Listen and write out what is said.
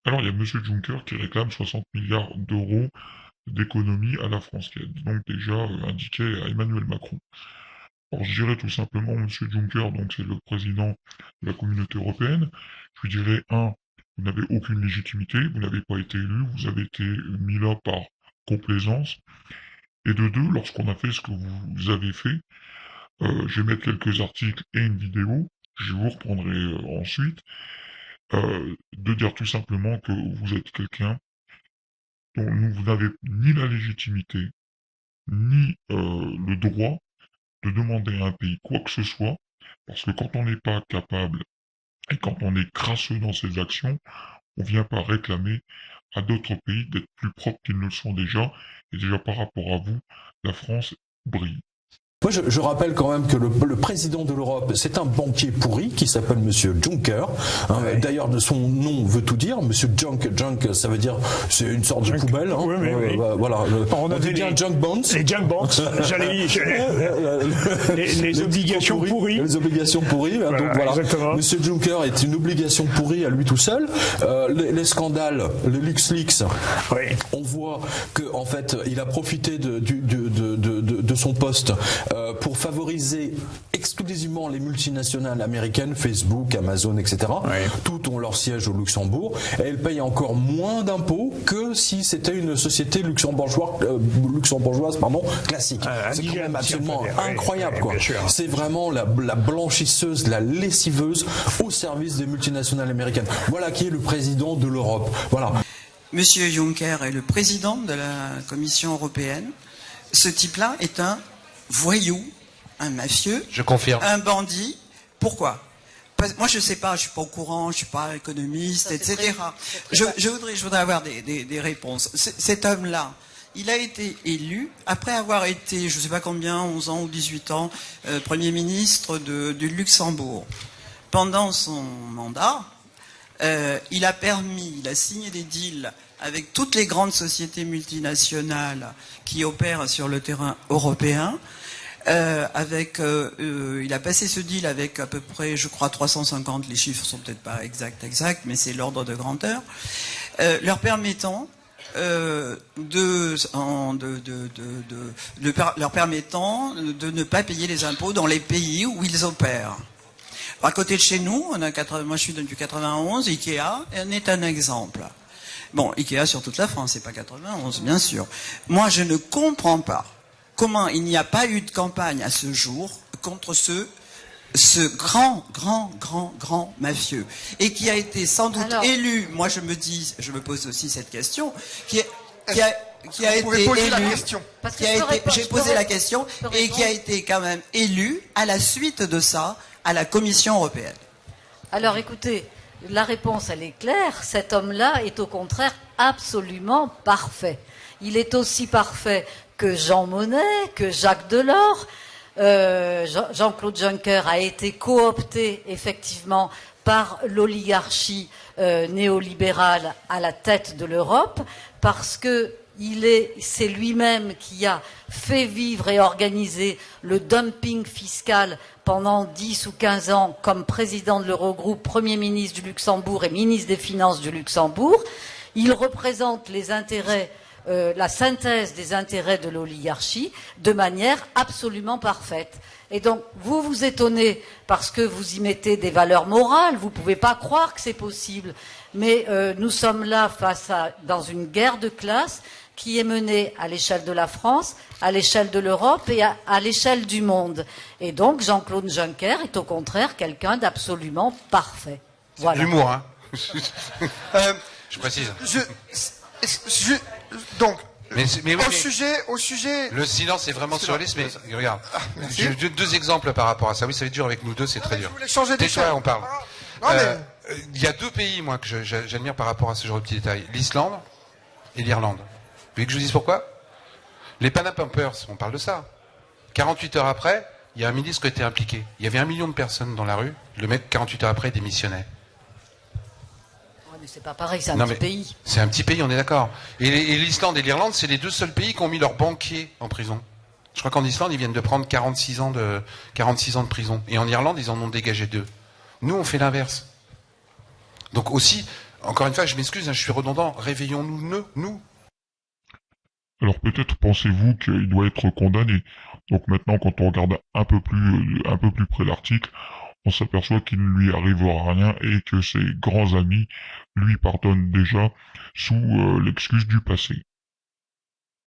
Alors, il y a M. Juncker qui réclame 60 milliards d'euros d'économie à la France, qui a donc déjà indiqué à Emmanuel Macron. Alors, je dirais tout simplement, M. Juncker, donc c'est le président de la communauté européenne, je lui dirais, un, vous n'avez aucune légitimité, vous n'avez pas été élu, vous avez été mis là par complaisance, et de deux, lorsqu'on a fait ce que vous avez fait, je vais mettre quelques articles et une vidéo, je vous reprendrai ensuite, de dire tout simplement que vous êtes quelqu'un dont vous n'avez ni la légitimité, ni le droit de demander à un pays quoi que ce soit, parce que quand on n'est pas capable et quand on est crasseux dans ses actions, on vient pas réclamer à d'autres pays d'être plus propres qu'ils ne le sont déjà, et déjà par rapport à vous, la France brille. Moi, je rappelle quand même que le président de l'Europe, c'est un banquier pourri qui s'appelle Monsieur Juncker. Hein, ouais. D'ailleurs, de son nom veut tout dire. Monsieur Junk, ça veut dire c'est une sorte de poubelle. Hein. Oui. Voilà. On dit bien junk bonds. Les junk bonds. les obligations pourries. Les obligations pourries. Hein, donc voilà. Exactement. Monsieur Juncker est une obligation pourrie à lui tout seul. Les scandales, les LuxLeaks. Oui. On voit que en fait, il a profité de son poste. Pour favoriser exclusivement les multinationales américaines, Facebook, Amazon, etc. Oui. Toutes ont leur siège au Luxembourg et elles payent encore moins d'impôts que si c'était une société luxembourgeoise classique. C'est quand même absolument incroyable. Quoi. C'est vraiment la blanchisseuse, la lessiveuse au service des multinationales américaines. Voilà qui est le président de l'Europe. Voilà. Monsieur Juncker est le président de la Commission européenne. Ce type-là est un voyou, un mafieux, je confirme, un bandit. Pourquoi? Moi, je sais pas, je suis pas au courant, je suis pas économiste, etc. Je voudrais avoir des réponses. Cet homme-là, il a été élu après avoir été, je sais pas combien, 11 ans ou 18 ans, Premier ministre du Luxembourg. Pendant son mandat, il a signé des deals avec toutes les grandes sociétés multinationales qui opèrent sur le terrain européen. Il a passé ce deal avec à peu près, je crois, 350, les chiffres sont peut-être pas exacts, mais c'est l'ordre de grandeur, leur permettant de ne pas payer les impôts dans les pays où ils opèrent. À côté de chez nous, moi je suis du 91, Ikea en est un exemple. Bon, Ikea sur toute la France, c'est pas 91, bien sûr. Moi, je ne comprends pas comment il n'y a pas eu de campagne à ce jour contre ce grand mafieux. Et qui a été sans doute élu, moi je me pose aussi cette question, qui a été élu, j'ai posé la question, et qui a été quand même élu à la suite de ça, à la Commission européenne. Alors écoutez, la réponse elle est claire, cet homme-là est au contraire absolument parfait. Il est aussi parfait que Jean Monnet, que Jacques Delors. Jean-Claude Juncker a été coopté effectivement par l'oligarchie néolibérale à la tête de l'Europe parce que c'est lui-même qui a fait vivre et organiser le dumping fiscal pendant 10 ou 15 ans comme président de l'Eurogroupe, Premier ministre du Luxembourg et ministre des Finances du Luxembourg. Il représente les intérêts, la synthèse des intérêts de l'oligarchie de manière absolument parfaite. Et donc, vous vous étonnez parce que vous y mettez des valeurs morales, vous ne pouvez pas croire que c'est possible. Mais nous sommes là dans une guerre de classe qui est menée à l'échelle de la France, à l'échelle de l'Europe et à l'échelle du monde. Et donc, Jean-Claude Juncker est au contraire quelqu'un d'absolument parfait. Voilà. C'est de l'humour, hein. Je précise. Donc, mais au sujet... Le silence est vraiment surréaliste, mais regarde. J'ai deux exemples par rapport à ça. Oui, ça va être dur avec nous deux, c'est très dur. Tais-toi, on parle. Il y a deux pays, moi, que j'admire par rapport à ce genre de petits détails. L'Islande et l'Irlande. Vous voulez que je vous dise pourquoi? Les Panama Papers, on parle de ça. 48 heures après, il y a un ministre qui a été impliqué. Il y avait 1 million de personnes dans la rue. Le mec, 48 heures après, démissionnait. Mais c'est pas pareil, c'est un petit pays. C'est un petit pays, on est d'accord. Et l'Islande et l'Irlande, c'est les deux seuls pays qui ont mis leurs banquiers en prison. Je crois qu'en Islande, ils viennent de prendre 46 ans de prison. Et en Irlande, ils en ont dégagé 2. Nous, on fait l'inverse. Donc aussi, encore une fois, je m'excuse, je suis redondant, réveillons-nous, nous. Alors peut-être pensez-vous qu'il doit être condamné. Donc maintenant, quand on regarde un peu plus près l'article, on s'aperçoit qu'il ne lui arrivera rien et que ses grands amis lui pardonnent déjà sous l'excuse du passé.